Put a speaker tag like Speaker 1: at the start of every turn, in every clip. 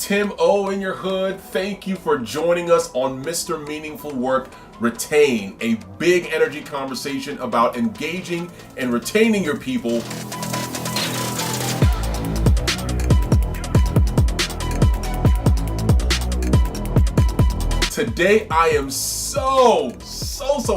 Speaker 1: Tim O in your hood. Thank you for joining us on Mr. Meaningful Work Retain, a big energy conversation about engaging and retaining your people. Today I am so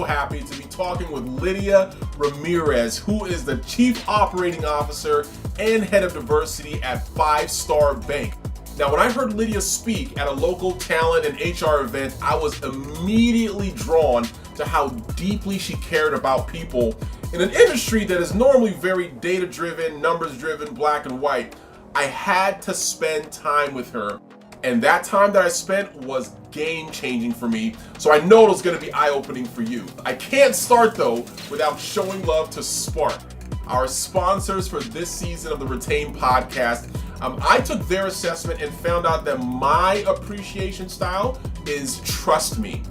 Speaker 1: happy to be talking with Lydia Ramirez, who is the Chief Operating Officer and Head of Diversity at 5 Star Bank. Now, when I heard Lydia speak at a local talent and HR event, I was immediately drawn to how deeply she cared about people in an industry that is normally very data-driven, numbers-driven, black and white. I had to spend time with her. And that time that I spent was game-changing for me, so I know it was going to be eye-opening for you. I can't start, though, without showing love to Spark, our sponsors for this season of the Retain podcast. I took their assessment and found out that my appreciation style is trust me.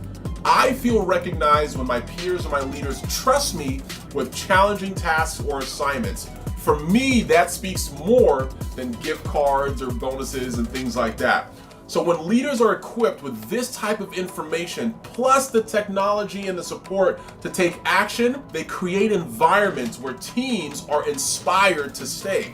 Speaker 1: I feel recognized when my peers or my leaders trust me with challenging tasks or assignments. For me, that speaks more than gift cards or bonuses and things like that. So when leaders are equipped with this type of information, plus the technology and the support to take action, they create environments where teams are inspired to stay.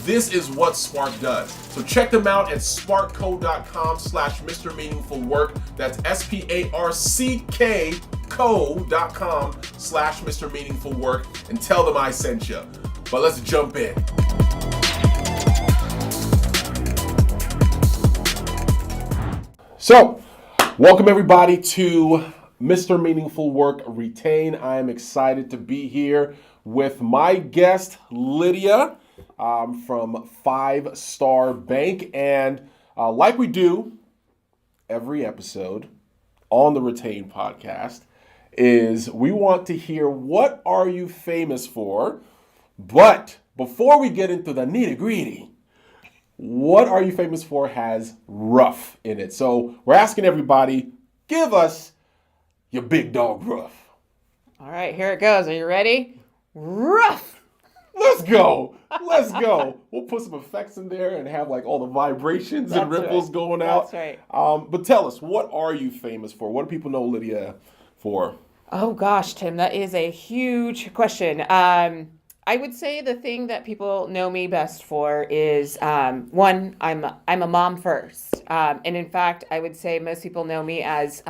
Speaker 1: This is what Spark does. So check them out at sparkco.com/Mr. Meaningful Work. That's SPARCK co.com/Mr. Meaningful Work, and tell them I sent you. But let's jump in. So, welcome everybody to Mr. Meaningful Work Retain. I am excited to be here with my guest, Lydia, from 5 Star Bank. And like we do every episode on the Retain podcast, is we want to hear what are you famous for? But before we get into the nitty-gritty, what are you famous for has rough in it. So we're asking everybody, give us your big dog rough.
Speaker 2: All right, here it goes. Are you ready? Rough.
Speaker 1: Let's go. Let's go. We'll put some effects in there and have like all the vibrations and ripples going out.
Speaker 2: That's right.
Speaker 1: But tell us, what are you famous for? What do people know Lydia for?
Speaker 2: Oh gosh, Tim, that is a huge question. I would say the thing that people know me best for is one, I'm a mom first, and in fact, I would say most people know me as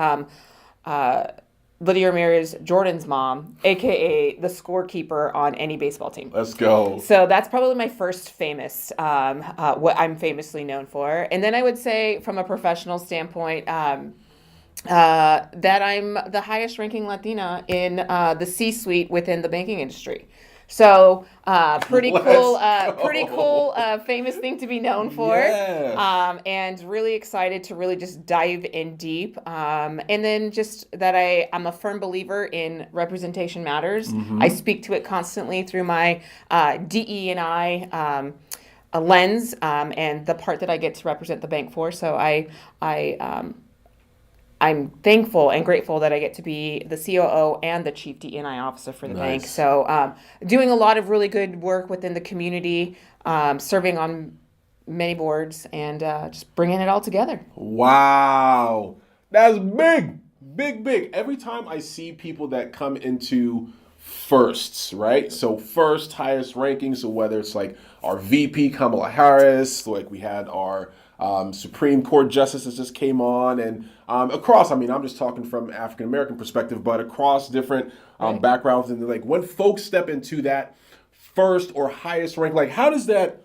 Speaker 2: Lydia Ramirez, Jordan's mom, aka the scorekeeper on any baseball team.
Speaker 1: Let's go.
Speaker 2: So that's probably my first famous, what I'm famously known for, and then I would say from a professional standpoint. That I'm the highest ranking Latina in the C-suite within the banking industry. So pretty cool, famous thing to be known for.
Speaker 1: Yes.
Speaker 2: And really excited to really just dive in deep. And then just that I'm a firm believer in representation matters. Mm-hmm. I speak to it constantly through my DE&I lens and the part that I get to represent the bank for. So I'm thankful and grateful that I get to be the COO and the Chief D&I Officer for the bank. So doing a lot of really good work within the community, serving on many boards, and just bringing it all together.
Speaker 1: Wow. That's big. Every time I see people that come into firsts, right? So first, highest ranking. So whether it's like our VP Kamala Harris, like we had our Supreme Court justices just came on, and across, I'm just talking from African American perspective, but across different backgrounds, and like when folks step into that first or highest rank, like how does that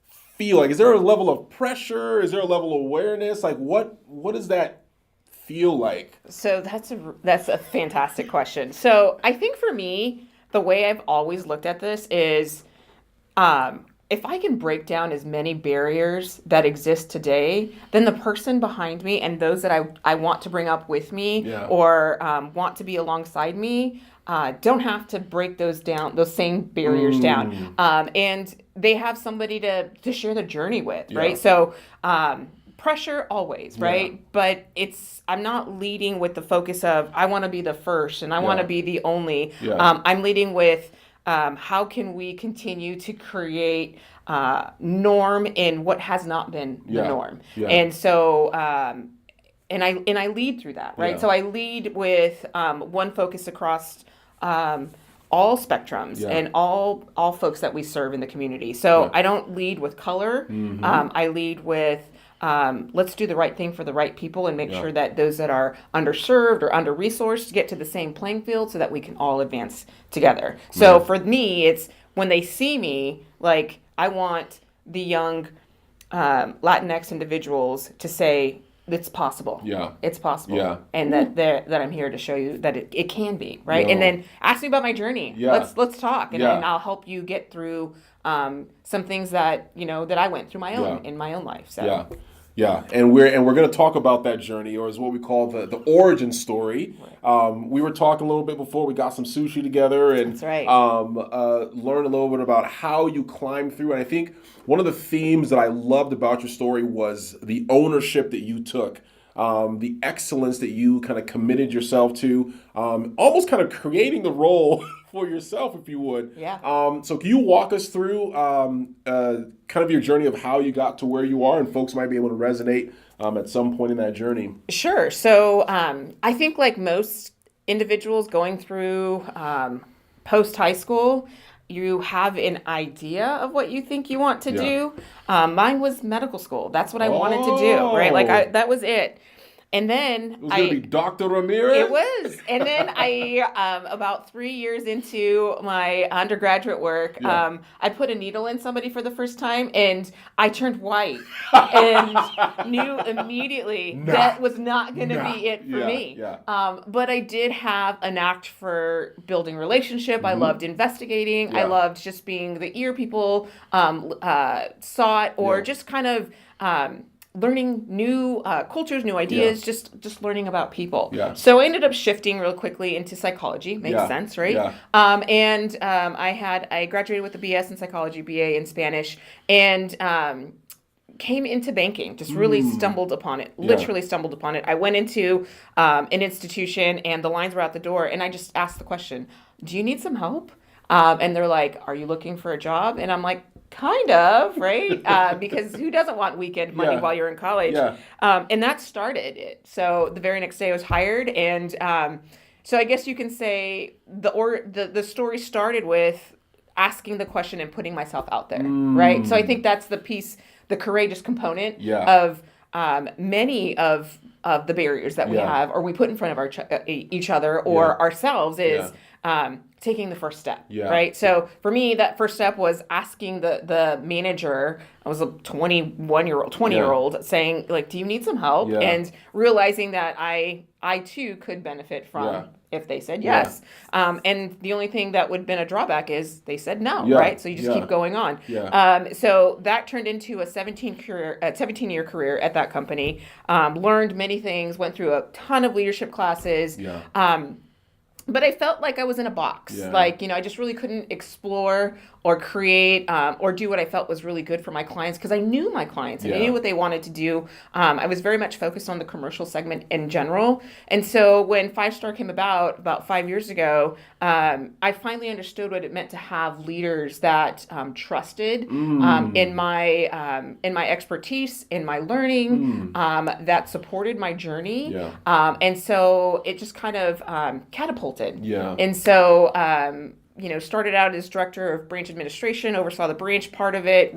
Speaker 1: feel? Like, is there a level of pressure? Is there a level of awareness? Like what does that feel like?
Speaker 2: So that's a fantastic question. So I think for me, the way I've always looked at this is, if I can break down as many barriers that exist today, then the person behind me and those that I want to bring up with me or want to be alongside me don't have to break those same barriers down. And they have somebody to share the journey with, right? So pressure always, right? But I'm not leading with the focus of I want to be the first and I want to be the only. I'm leading with how can we continue to create norm in what has not been the norm.
Speaker 1: Yeah.
Speaker 2: And so, and I lead through that, right?
Speaker 1: Yeah.
Speaker 2: So I lead with one focus across all spectrums and all folks that we serve in the community. So I don't lead with color. I lead with let's do the right thing for the right people and make sure that those that are underserved or under-resourced get to the same playing field so that we can all advance together. So for me, it's when they see me, like I want the young Latinx individuals to say, it's possible.
Speaker 1: Yeah.
Speaker 2: It's possible.
Speaker 1: Yeah.
Speaker 2: And that I'm here to show you that it can be, right?
Speaker 1: No.
Speaker 2: And then ask me about my journey.
Speaker 1: Yeah.
Speaker 2: Let's talk and I'll help you get through some things that, that I went through in my own life. So
Speaker 1: Yeah. Yeah, and we're going to talk about that journey, or is what we call the origin story. We were talking a little bit before we got some sushi together, and
Speaker 2: That's right.
Speaker 1: learned a little bit about how you climbed through. And I think one of the themes that I loved about your story was the ownership that you took, the excellence that you kind of committed yourself to, almost kind of creating the role for yourself, if you would.
Speaker 2: Yeah.
Speaker 1: So can you walk us through kind of your journey of how you got to where you are, and folks might be able to resonate at some point in that journey?
Speaker 2: Sure. So I think like most individuals going through post-high school, you have an idea of what you think you want to do. Mine was medical school. That's what I wanted to do, right? Like that was it. And then
Speaker 1: it was going to be Dr. Ramirez?
Speaker 2: It was. And then I, about 3 years into my undergraduate work, I put a needle in somebody for the first time and I turned white and knew immediately that was not going to be it for me. But I did have a knack for building relationship. I loved investigating. I loved just being the ear people sought, or just kind of learning new cultures, new ideas, just learning about people. So I ended up shifting real quickly into psychology. Makes sense, right? I graduated with a BS in psychology, BA in Spanish, and came into banking. Just really stumbled upon it. Literally stumbled upon it. I went into an institution and the lines were out the door, and I just asked the question, "Do you need some help?" And they're like, "Are you looking for a job?" And I'm like, kind of, right? Because who doesn't want weekend money while you're in college? And that started it. So the very next day I was hired. And so I guess you can say the story started with asking the question and putting myself out there, right? So I think that's the piece, the courageous component of many of the barriers that we have, or we put in front of each other or ourselves is taking the first step, right? So for me, that first step was asking the manager, I was a 20-year-old saying, like, do you need some help? And realizing that I too could benefit from if they said yes. And the only thing that would have been a drawback is they said no, right? So you just keep going on. So that turned into a 17-year career at that company. Learned many things, went through a ton of leadership classes. But I felt like I was in a box. Like, I just really couldn't explore or create or do what I felt was really good for my clients, because I knew my clients and I knew what they wanted to do. I was very much focused on the commercial segment in general. And so when 5-Star came about 5 years ago, I finally understood what it meant to have leaders that trusted in my expertise, in my learning, that supported my journey. And so it just kind of catapulted. And so, started out as director of branch administration, oversaw the branch part of it,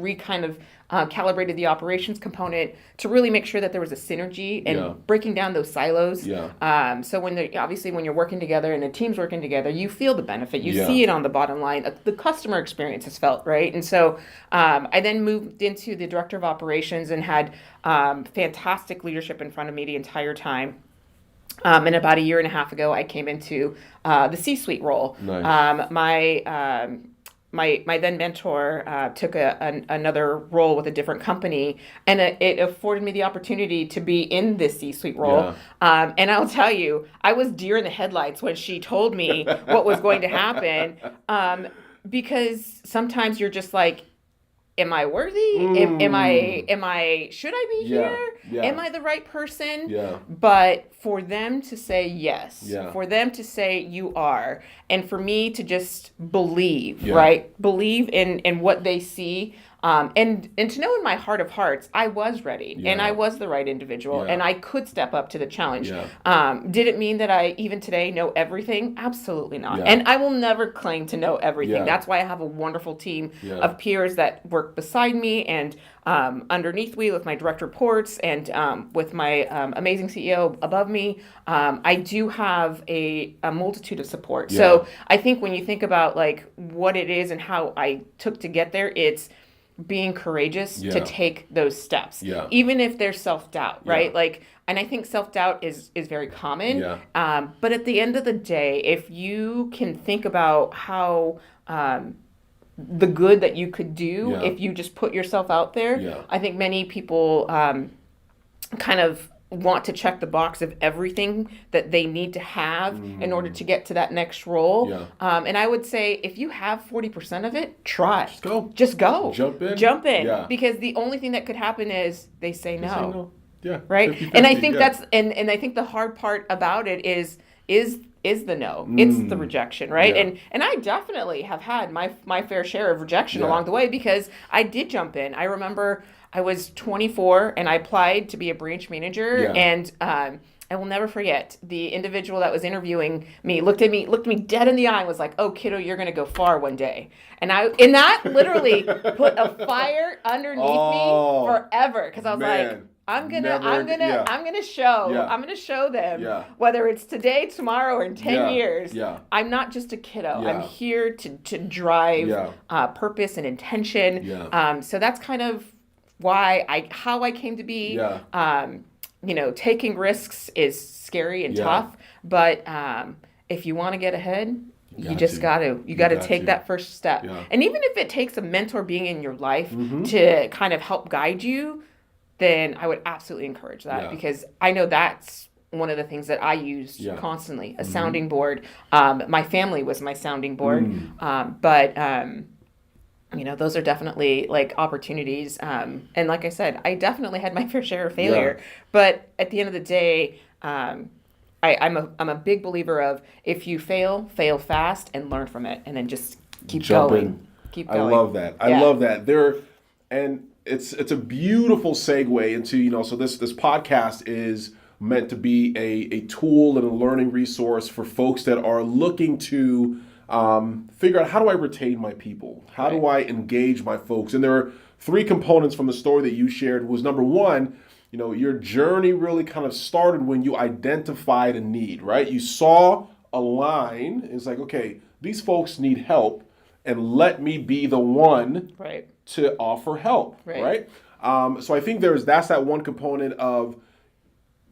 Speaker 2: calibrated the operations component to really make sure that there was a synergy and breaking down those silos. So when you're working together and the team's working together, you feel the benefit. You see it on the bottom line. The customer experience is felt, right? And so I then moved into the director of operations and had fantastic leadership in front of me the entire time. And about a year and a half ago, I came into the C-suite role. My then mentor took another role with a different company, and it afforded me the opportunity to be in this C-suite role. And I'll tell you, I was deer in the headlights when she told me what was going to happen, because sometimes you're just like, am I worthy? Am I, should I be here? Am I the right person? But for them to say yes, for them to say you are, and for me to just believe, right? Believe in what they see And to know in my heart of hearts, I was ready and I
Speaker 1: Yeah.
Speaker 2: was the right individual
Speaker 1: Yeah.
Speaker 2: and I could step up to the challenge.
Speaker 1: Yeah.
Speaker 2: Did it mean that I even today know everything? Absolutely not.
Speaker 1: Yeah.
Speaker 2: And I will never claim to know everything.
Speaker 1: Yeah.
Speaker 2: That's why I have a wonderful team
Speaker 1: Yeah.
Speaker 2: of peers that work beside me and underneath me with my direct reports and with my amazing CEO above me. I do have a multitude of support.
Speaker 1: Yeah.
Speaker 2: So I think when you think about like what it is and how I took to get there, it's being courageous
Speaker 1: Yeah.
Speaker 2: to take those steps,
Speaker 1: Yeah.
Speaker 2: even if there's self-doubt, right?
Speaker 1: Yeah.
Speaker 2: Like, and I think self-doubt is very common.
Speaker 1: Yeah.
Speaker 2: But at the end of the day, if you can think about how the good that you could do
Speaker 1: Yeah.
Speaker 2: if you just put yourself out there,
Speaker 1: Yeah.
Speaker 2: I think many people kind of want to check the box of everything that they need to have in order to get to that next role.
Speaker 1: Yeah.
Speaker 2: And I would say if you have 40% of it, try.
Speaker 1: Just go.
Speaker 2: Just go.
Speaker 1: Jump in.
Speaker 2: Jump in.
Speaker 1: Yeah.
Speaker 2: Because the only thing that could happen is they say no.
Speaker 1: Say no. Yeah.
Speaker 2: Right?
Speaker 1: 50-50,
Speaker 2: And I think
Speaker 1: yeah.
Speaker 2: that's and I think the hard part about it is the no. It's the rejection, right?
Speaker 1: Yeah.
Speaker 2: And I definitely have had my fair share of rejection
Speaker 1: Yeah.
Speaker 2: along the way because I did jump in. I remember I was 24 and I applied to be a branch manager
Speaker 1: Yeah.
Speaker 2: and I will never forget the individual that was interviewing me looked at me dead in the eye and was like, "Oh, kiddo, you're gonna go far one day." And that literally put a fire underneath
Speaker 1: Oh,
Speaker 2: me forever because I was like,
Speaker 1: man.
Speaker 2: I'm gonna
Speaker 1: Yeah.
Speaker 2: show them
Speaker 1: Yeah.
Speaker 2: whether it's today, tomorrow, or in 10
Speaker 1: Yeah.
Speaker 2: years.
Speaker 1: Yeah.
Speaker 2: I'm not just a kiddo.
Speaker 1: Yeah.
Speaker 2: I'm here to drive
Speaker 1: Yeah.
Speaker 2: purpose and intention.
Speaker 1: Yeah.
Speaker 2: So that's kind of how I came to be.
Speaker 1: Yeah.
Speaker 2: Taking risks is scary and
Speaker 1: Yeah.
Speaker 2: tough, but if you want to get ahead, you
Speaker 1: got
Speaker 2: just
Speaker 1: to.
Speaker 2: got to. You got to take that first step.
Speaker 1: Yeah.
Speaker 2: And even if it takes a mentor being in your life
Speaker 1: Mm-hmm.
Speaker 2: to kind of help guide you, then I would absolutely encourage that
Speaker 1: Yeah.
Speaker 2: because I know that's one of the things that I used
Speaker 1: Yeah.
Speaker 2: constantly, a sounding board. My family was my sounding board. But those are definitely like opportunities. And like I said, I definitely had my fair share of failure.
Speaker 1: Yeah.
Speaker 2: But at the end of the day, I'm a big believer of if you fail fast and learn from it, and then just keep
Speaker 1: Jump
Speaker 2: going.
Speaker 1: in.
Speaker 2: Keep
Speaker 1: I
Speaker 2: going.
Speaker 1: love that. I
Speaker 2: Yeah.
Speaker 1: love that. And it's a beautiful segue into, so this podcast is meant to be a tool and a learning resource for folks that are looking to figure out, how do I retain my people? How do I engage my folks? And there are 3 components from the story that you shared. Was number 1, your journey really kind of started when you identified a need, right? You saw a line. It's like, okay, these folks need help, and let me be the one
Speaker 2: Right.
Speaker 1: to offer help, right? So I think that's that one component of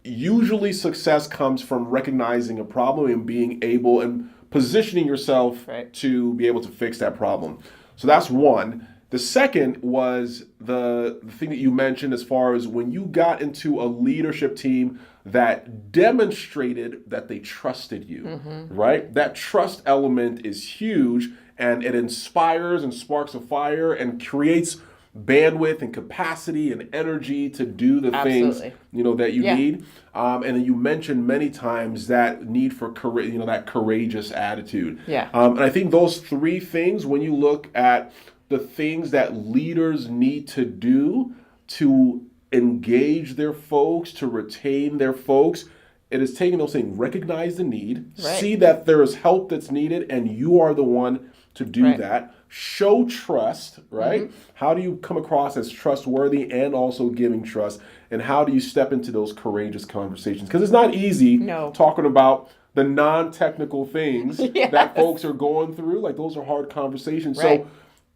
Speaker 1: usually success comes from recognizing a problem and being able and positioning yourself to be able to fix that problem. So that's one. The second was the thing that you mentioned as far as when you got into a leadership team that demonstrated that they trusted you, right? That trust element is huge, and it inspires and sparks a fire and creates bandwidth and capacity and energy to do the things that you need. And then you mentioned many times that need for that courageous attitude. And I think those 3 things, when you look at the things that leaders need to do to engage their folks, to retain their folks, it is taking those things, recognize the need, see that there is help that's needed, and you are the one to do that. Show trust, right? How do you come across as trustworthy and also giving trust? And how do you step into those courageous conversations? Because it's not easy talking about the non-technical things that folks are going through. Like, those are hard conversations. So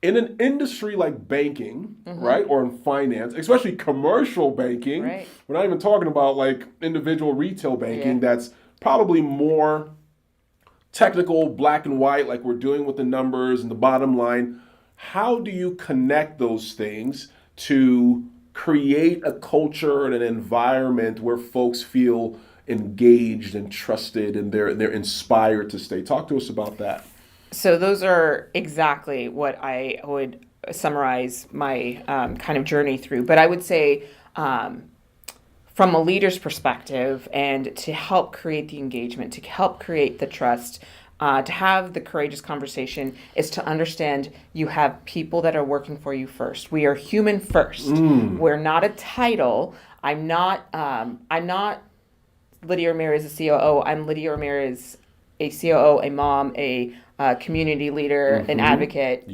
Speaker 1: in an industry like banking, right, or in finance, especially commercial banking, we're not even talking about like individual retail banking that's probably more technical, black and white, like we're doing with the numbers and the bottom line. How do you connect those things to create a culture and an environment where folks feel engaged and trusted and they're inspired to stay? Talk to us about that.
Speaker 2: So those are exactly what I would summarize my kind of journey through. But I would say from a leader's perspective and to help create the engagement, to help create the trust, to have the courageous conversation is to understand you have people that are working for you first. We are human first. We're not a title. I'm not Lydia Ramirez, a COO. I'm Lydia Ramirez, a COO, a mom, a community leader, an advocate.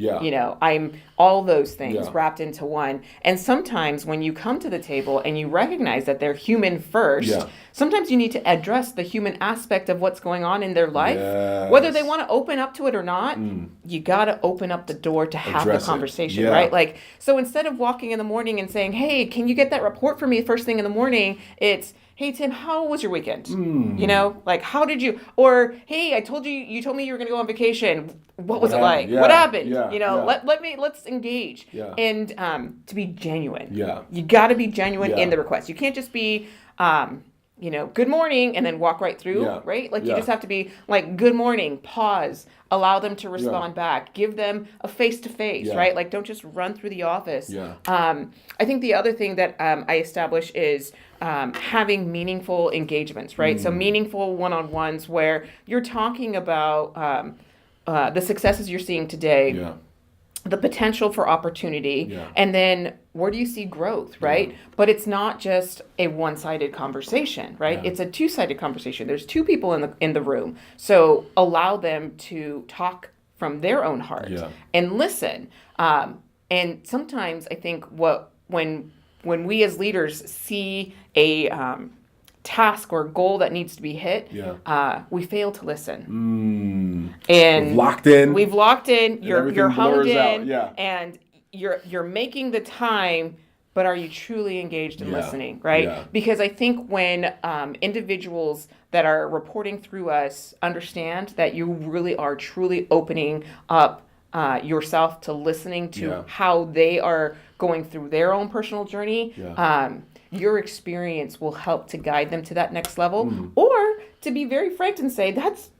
Speaker 2: I'm all those things wrapped into one. And sometimes when you come to the table and you recognize that they're human first, sometimes you need to address the human aspect of what's going on in their life. Whether they want to open up to it or not, you got to open up the door to have the conversation, right? Like, so instead of walking in the morning and saying, hey, can you get that report for me first thing in the morning? It's, hey, Tim, how was your weekend? Like, how did you, or, hey, you told me you were going to go on vacation. What was it like? What happened? Let's engage. And to be genuine. You got to be genuine in the request. You can't just be, good morning, and then walk right through, right? Like, you just have to be like, good morning, pause, allow them to respond back, give them a face-to-face, right? Like, don't just run through the office. I think the other thing that I establish is having meaningful engagements, right? So meaningful one-on-ones where you're talking about the successes you're seeing today, the potential for opportunity, and then where do you see growth, right? But it's not just a one-sided conversation, right? It's a two-sided conversation. There's two people in the room, so allow them to talk from their own heart and listen. And sometimes I think when we as leaders see a task or goal that needs to be hit, we fail to listen. And we've locked in. You're honed in, and you're making the time. But are you truly engaged in listening, right? Because I think when individuals that are reporting through us understand that you really are truly opening up yourself to listening to how they are going through their own personal journey, your experience will help to guide them to that next level, or to be very frank and say,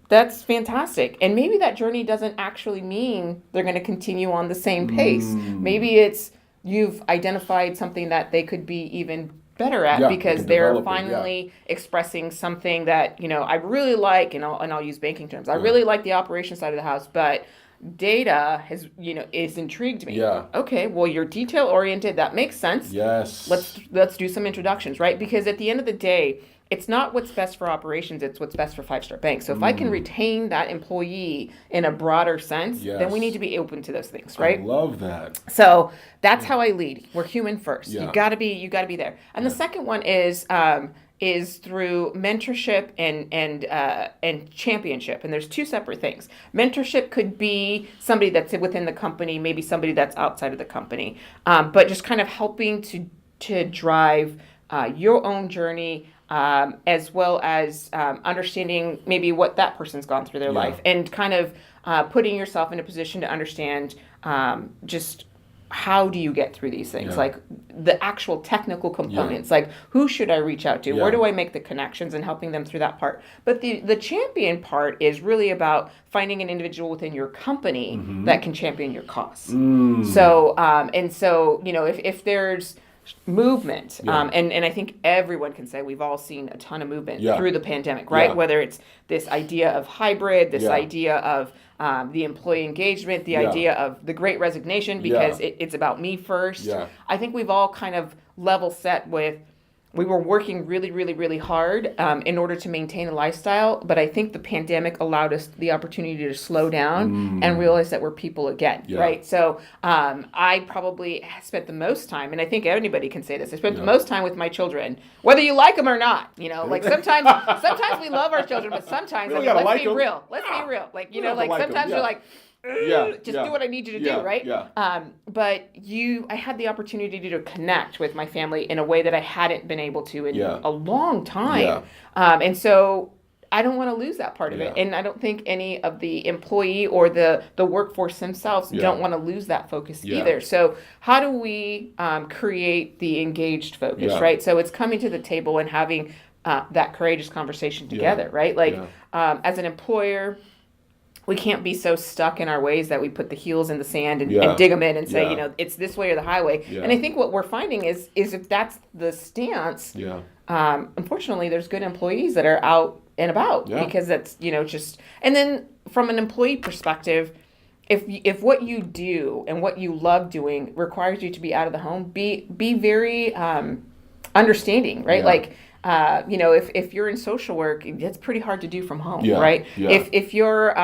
Speaker 2: that's fantastic. And maybe that journey doesn't actually mean they're going to continue on the same pace. Maybe it's you've identified something that they could be even better at because they're finally expressing something that, I really like, and I'll use banking terms. I really like the operation side of the house, but data has, is intrigued me. Okay, well, you're detail oriented. That makes sense. Let's do some introductions, right? Because at the end of the day, it's not what's best for operations, it's what's best for Five Star Bank. So if I can retain that employee in a broader sense, then we need to be open to those things, right?
Speaker 1: I love that.
Speaker 2: So that's how I lead. We're human first. You gotta be there. And the second one is through mentorship and championship. And there's two separate things. Mentorship could be somebody that's within the company, maybe somebody that's outside of the company, but just kind of helping to drive your own journey, as well as understanding maybe what that person's gone through their life, and kind of putting yourself in a position to understand just how do you get through these things, like the actual technical components, like who should I reach out to, where do I make the connections, and helping them through that part. But the champion part is really about finding an individual within your company that can champion your cause. So if there's movement, and I think everyone can say we've all seen a ton of movement through the pandemic, right? Whether it's this idea of hybrid, this idea of the employee engagement, the idea of the Great Resignation, because it's about me first. I think we've all kind of level set with, we were working really, really, really hard in order to maintain a lifestyle, but I think the pandemic allowed us the opportunity to slow down and realize that we're people again, right? So I probably spent the most time, and I think anybody can say this, I spent the most time with my children, whether you like them or not. Like sometimes we love our children, but sometimes let's be real. Like, sometimes you're like, just do what I need you to do, right? But I had the opportunity to connect with my family in a way that I hadn't been able to in a long time. And so I don't want to lose that part of it. And I don't think any of the employee or the workforce themselves don't want to lose that focus either. So how do we create the engaged focus, right? So it's coming to the table and having that courageous conversation together, right? Like as an employer, we can't be so stuck in our ways that we put the heels in the sand and dig them in and say, it's this way or the highway. And I think what we're finding is if that's the stance, unfortunately, there's good employees that are out and about because that's, just, and then from an employee perspective, if what you do and what you love doing requires you to be out of the home, be very understanding, right? Like, if you're in social work, it's pretty hard to do from home, right?
Speaker 1: Yeah.
Speaker 2: If you're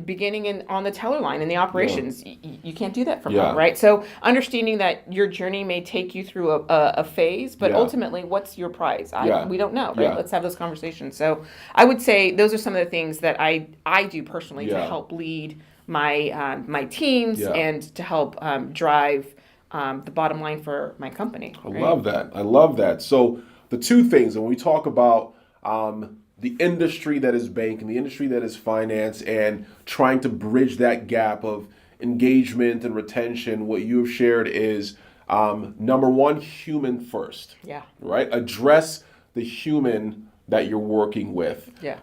Speaker 2: beginning on the teller line in the operations, you can't do that from home, right? So understanding that your journey may take you through a phase, but ultimately, what's your prize? We don't know, right? Let's have those conversations. So I would say those are some of the things that I do personally to help lead my teams and to help drive the bottom line for my company.
Speaker 1: I love that. So the two things, and when we talk about the industry that is banking, the industry that is finance, and trying to bridge that gap of engagement and retention, what you have shared is number one, human first.
Speaker 2: Yeah.
Speaker 1: Right? Address the human that you're working with.
Speaker 2: Yeah.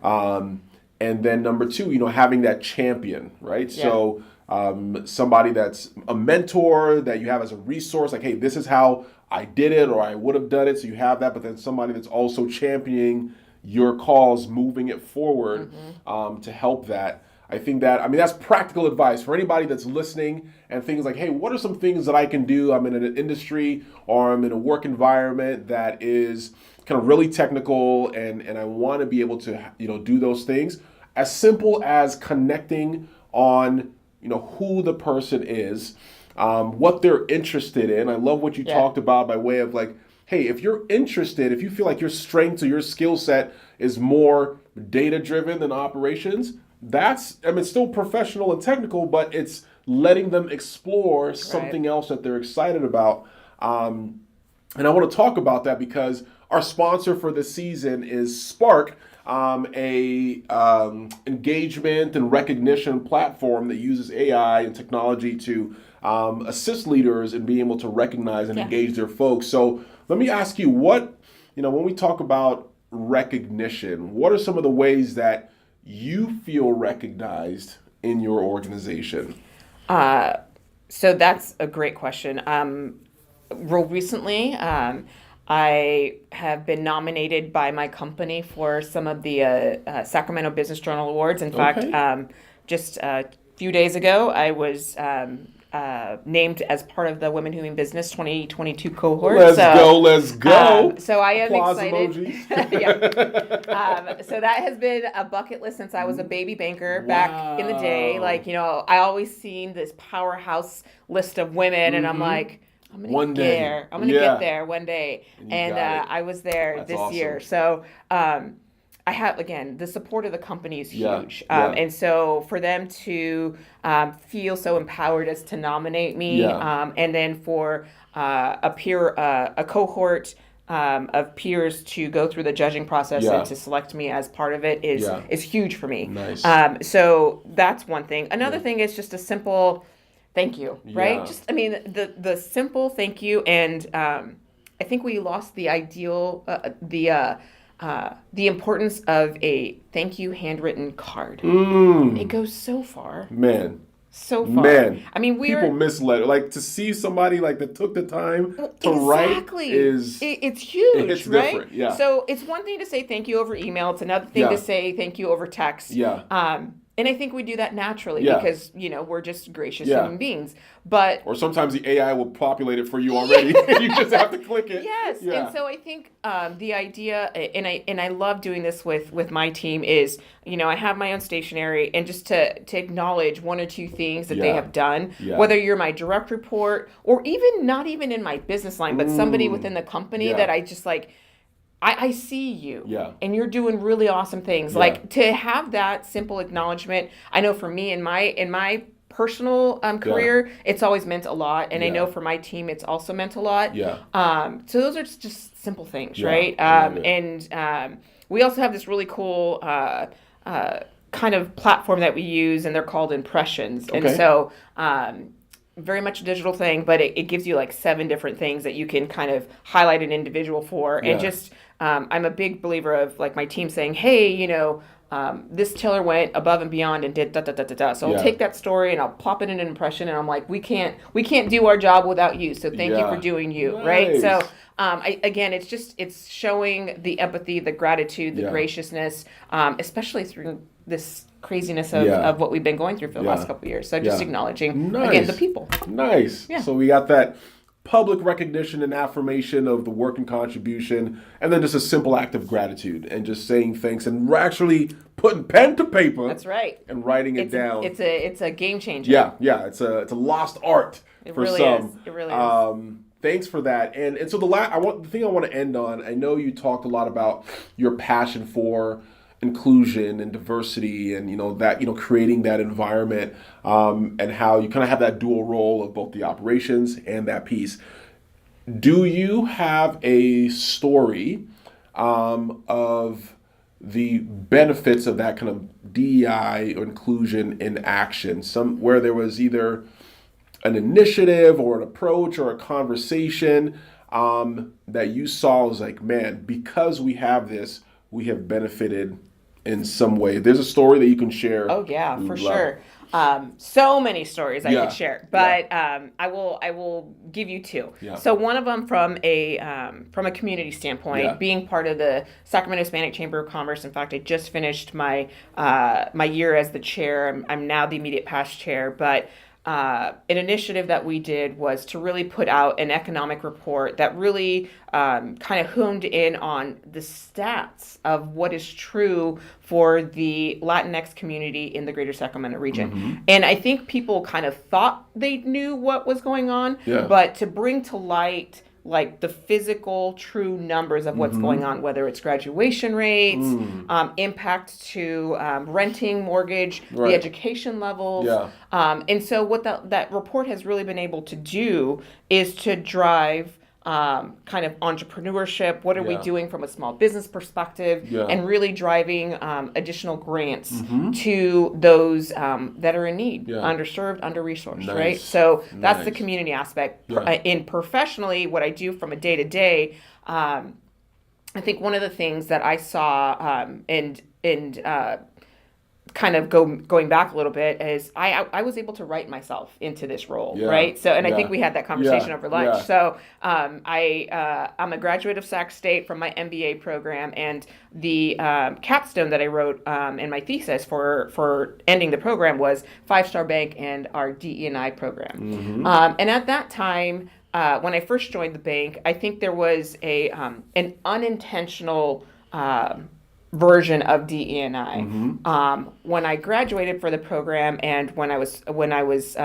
Speaker 1: And then number two, having that champion, right? Yeah. So somebody that's a mentor that you have as a resource, like, hey, this is how I did it, or I would have done it. So you have that, but then somebody that's also championing your cause, moving it forward to help that. I think that's practical advice for anybody that's listening and things like, hey, what are some things that I can do? I'm in an industry or I'm in a work environment that is kind of really technical and I want to be able to, do those things. As simple as connecting on, who the person is, what they're interested in. I love what you talked about by way of like, hey, if you're interested, if you feel like your strengths or your skill set is more data driven than operations, it's still professional and technical, but it's letting them explore something else that they're excited about. And I want to talk about that because our sponsor for the season is Spark, a engagement and recognition platform that uses AI and technology to assist leaders in being able to recognize and engage their folks. So let me ask you, when we talk about recognition, what are some of the ways that you feel recognized in your organization?
Speaker 2: So that's a great question. Real recently, I have been nominated by my company for some of the Sacramento Business Journal Awards. In fact, just a few days ago, I was named as part of the Women Who Mean Business 2022 cohort.
Speaker 1: Let's go.
Speaker 2: So I am
Speaker 1: Applause
Speaker 2: excited.
Speaker 1: emojis.
Speaker 2: So that has been a bucket list since I was a baby banker back in the day. Like, I always seen this powerhouse list of women, and I'm like, I'm gonna get there. I'm gonna get there one day, and I was there this year. So I have, again, the support of the company is huge, and so for them to feel so empowered as to nominate me, and then for a cohort of peers to go through the judging process and to select me as part of it is huge for me.
Speaker 1: Nice.
Speaker 2: So that's one thing. Another thing is just a simple thank you, right? Just, the simple thank you, and I think we lost the ideal, the importance of a thank you handwritten card. It goes so far. So far.
Speaker 1: People misled. Like, to see somebody like that took the time to write is
Speaker 2: it's huge,
Speaker 1: it's
Speaker 2: right?
Speaker 1: Different. Yeah.
Speaker 2: So it's one thing to say thank you over email. It's another thing to say thank you over text. And I think we do that naturally because, we're just gracious human beings.
Speaker 1: Or sometimes the AI will populate it for you already. You just have to click it.
Speaker 2: Yes. Yeah. And so I think the idea, and I love doing this with my team, is, I have my own stationery, and just to acknowledge one or two things that they have done, whether you're my direct report or even not even in my business line, but somebody within the company that I just like, I see you, and you're doing really awesome things. Like, to have that simple acknowledgement, I know for me in my personal career, it's always meant a lot, and I know for my team, it's also meant a lot. So those are just simple things, right? And we also have this really cool kind of platform that we use, and they're called impressions. And so very much a digital thing, but it gives you like 7 different things that you can kind of highlight an individual for. And just, I'm a big believer of like my team saying, hey, this teller went above and beyond and did da. So I'll take that story and I'll plop it in an impression, and I'm like, we can't do our job without you. So thank you for doing you. Nice. Right. So Again, it's showing the empathy, the gratitude, the
Speaker 1: Yeah.
Speaker 2: graciousness, especially through this craziness
Speaker 1: Yeah.
Speaker 2: of what we've been going through for the
Speaker 1: Yeah.
Speaker 2: last couple of years. So just
Speaker 1: Yeah.
Speaker 2: acknowledging,
Speaker 1: Nice.
Speaker 2: again, the people.
Speaker 1: Nice.
Speaker 2: Yeah.
Speaker 1: So we got that public recognition and affirmation of the work and contribution, and then just a simple act of gratitude and just saying thanks, and we're actually putting pen to paper.
Speaker 2: That's right.
Speaker 1: And writing it down.
Speaker 2: It's a game changer.
Speaker 1: Yeah. It's a lost art for
Speaker 2: really
Speaker 1: some.
Speaker 2: is. It really is.
Speaker 1: Thanks for that. And so the thing I want to end on. I know you talked a lot about your passion for inclusion and diversity, and creating that environment, and how you kind of have that dual role of both the operations and that piece. Do you have a story of the benefits of that kind of DEI or inclusion in action? Where there was either an initiative or an approach or a conversation that you saw was like, man, because we have this, we have benefited in some way. There's a story that you can share.
Speaker 2: Oh yeah, for sure. So many stories I could share, but I will give you two.
Speaker 1: Yeah.
Speaker 2: So one of them from a community standpoint, being part of the Sacramento Hispanic Chamber of Commerce. In fact, I just finished my year as the chair. I'm now the immediate past chair, but an initiative that we did was to really put out an economic report that really kind of honed in on the stats of what is true for the Latinx community in the greater Sacramento region. Mm-hmm. And I think people kind of thought they knew what was going on, but to bring to light like the physical true numbers of what's going on, whether it's graduation rates, impact to renting, mortgage, the education levels. And so what that report has really been able to do is to drive kind of entrepreneurship. What are we doing from a small business perspective, and really driving additional grants to those that are in need, underserved, under-resourced, right? So that's the community aspect. In professionally, what I do from a day-to-day, I think one of the things that I saw and kind of going back a little bit is I was able to write myself into this role, right? So, and I think we had that conversation over lunch. So I'm a graduate of Sac State from my MBA program, and the capstone that I wrote in my thesis for ending the program was 5-Star Bank and our DE&I program. And at that time, when I first joined the bank, I think there was an unintentional version of DE&I. When I graduated for the program, and when I was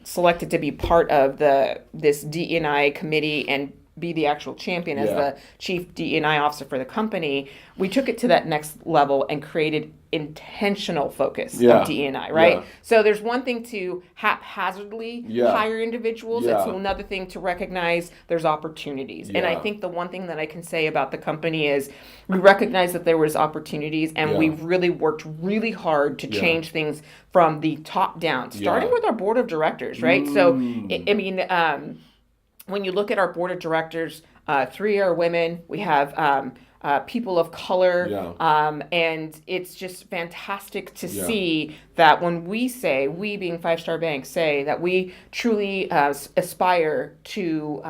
Speaker 2: selected to be part of this DE&I committee and be the actual champion as the chief DE&I officer for the company, we took it to that next level and created intentional focus of DE&I, right? So there's one thing to haphazardly hire individuals. It's another thing to recognize there's opportunities. And I think the one thing that I can say about the company is we recognized that there was opportunities, and we've really worked really hard to change things from the top down, starting with our board of directors, right? So, I mean, when you look at our board of directors, 3 are women. We have people of color, and it's just fantastic to see that when we being 5-Star Bank, say that we truly aspire to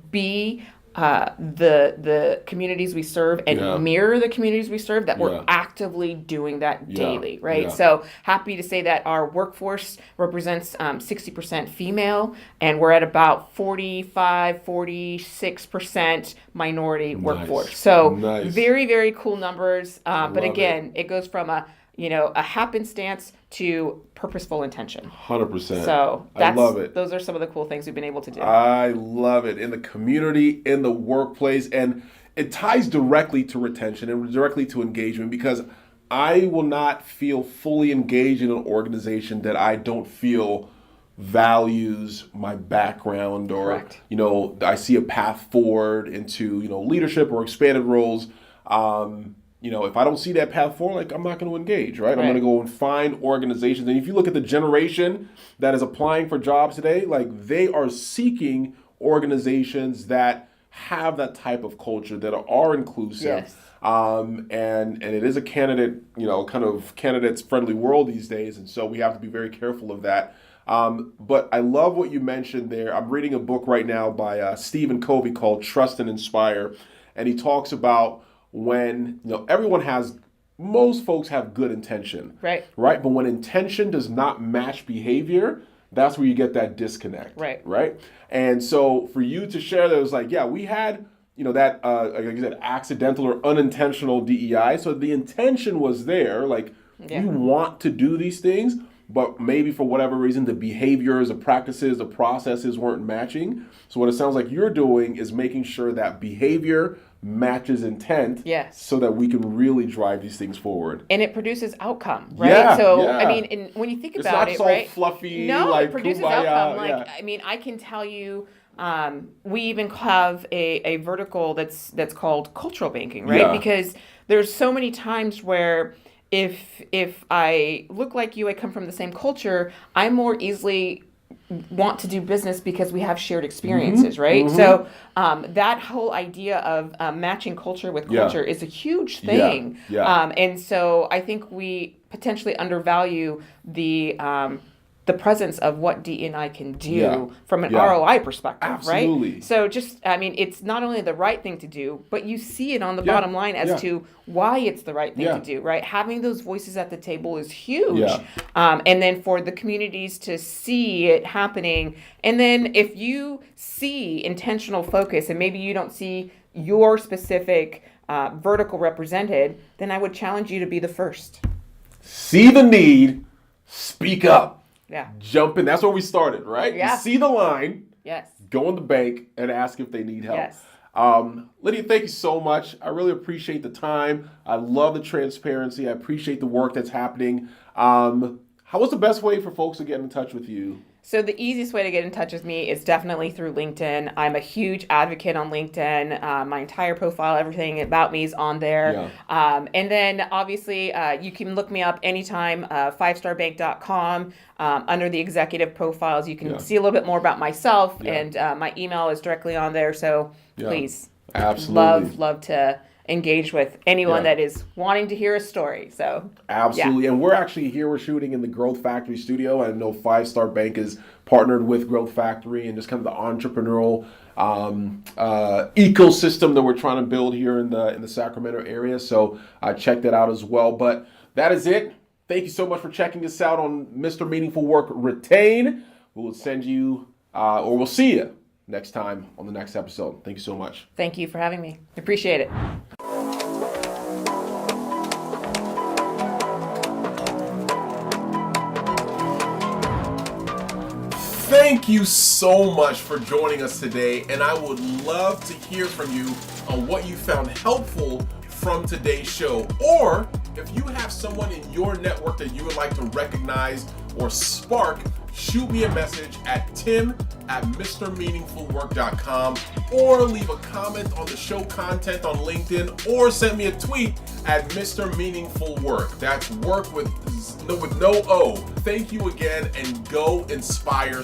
Speaker 2: be the communities we serve and mirror the communities we serve, that we're actively doing that daily, right? So happy to say that our workforce represents 60% female, and we're at about 46% minority workforce. So very, very cool numbers. But again, it goes from a happenstance to purposeful intention.
Speaker 1: 100%.
Speaker 2: So
Speaker 1: I love it.
Speaker 2: Those are some of the cool things we've been able to do.
Speaker 1: I love it. In the community, in the workplace, and it ties directly to retention and directly to engagement, because I will not feel fully engaged in an organization that I don't feel values my background, or I see a path forward into leadership or expanded roles. If I don't see that path forward, I'm not going to engage, right? I'm going to go and find organizations. And if you look at the generation that is applying for jobs today, they are seeking organizations that have that type of culture, that are inclusive. And it is a candidate, kind of candidates friendly world these days. And so we have to be very careful of that. But I love what you mentioned there. I'm reading a book right now by Stephen Covey called Trust and Inspire. And he talks about when, most folks have good intention.
Speaker 2: Right.
Speaker 1: Right. But when intention does not match behavior, that's where you get that disconnect.
Speaker 2: Right.
Speaker 1: Right. And so for you to share that, it was like, yeah, we had, that, like you said, accidental or unintentional DEI. So the intention was there. Like, we want to do these things, but maybe for whatever reason, the behaviors, the practices, the processes weren't matching. So what it sounds like you're doing is making sure that behavior matches intent,
Speaker 2: yes,
Speaker 1: so that we can really drive these things forward.
Speaker 2: And it produces outcome, right?
Speaker 1: Yeah,
Speaker 2: so,
Speaker 1: yeah.
Speaker 2: I mean, when you think about it, right?
Speaker 1: It's not so fluffy,
Speaker 2: no,
Speaker 1: like
Speaker 2: it produces
Speaker 1: kumbaya,
Speaker 2: outcome. Like,
Speaker 1: yeah.
Speaker 2: I mean, I can tell you, we even have a vertical that's called cultural banking, right?
Speaker 1: Yeah.
Speaker 2: Because there's so many times where if I look like you, I come from the same culture, I more easily want to do business because we have shared experiences, right?
Speaker 1: Mm-hmm.
Speaker 2: So that whole idea of matching culture with culture is a huge thing.
Speaker 1: Yeah.
Speaker 2: And so I think we potentially undervalue the presence of what D&I can do from an ROI perspective,
Speaker 1: Absolutely.
Speaker 2: right? So it's not only the right thing to do, but you see it on the bottom line as to why it's the right thing to do, right? Having those voices at the table is huge.
Speaker 1: Yeah.
Speaker 2: And then for the communities to see it happening, and then if you see intentional focus and maybe you don't see your specific vertical represented, then I would challenge you to be the first.
Speaker 1: See the need, speak up.
Speaker 2: Yeah.
Speaker 1: Jump in. That's where we started, right?
Speaker 2: Yeah.
Speaker 1: You see the line.
Speaker 2: Yes.
Speaker 1: Go in the bank and ask if they need help.
Speaker 2: Yes.
Speaker 1: Lydia, thank you so much. I really appreciate the time. I love the transparency. I appreciate the work that's happening. What's the best way for folks to get in touch with you?
Speaker 2: So the easiest way to get in touch with me is definitely through LinkedIn. I'm a huge advocate on LinkedIn. My entire profile, everything about me is on there. Yeah. And then obviously you can look me up anytime, 5starbank.com. Under the executive profiles, you can see a little bit more about myself, and my email is directly on there. So please,
Speaker 1: absolutely
Speaker 2: love to engage with anyone that is wanting to hear a story. So
Speaker 1: absolutely. And we're actually here, we're shooting in the Growth Factory studio. I know 5-Star Bank is partnered with Growth Factory and just kind of the entrepreneurial ecosystem that we're trying to build here in the Sacramento area. So check that out as well. But that is it. Thank you so much for checking us out on Mr. Meaningful Work Retain. We will send you or we'll see you next time on the next episode. Thank you so much.
Speaker 2: Thank you for having me. Appreciate it.
Speaker 1: Thank you so much for joining us today, and I would love to hear from you on what you found helpful from today's show, or if you have someone in your network that you would like to recognize or spark, shoot me a message at tim@mrmeaningfulwork.com, or leave a comment on the show content on LinkedIn, or send me a tweet at Mr. Meaningful Work. That's work with no O. Thank you again, and go inspire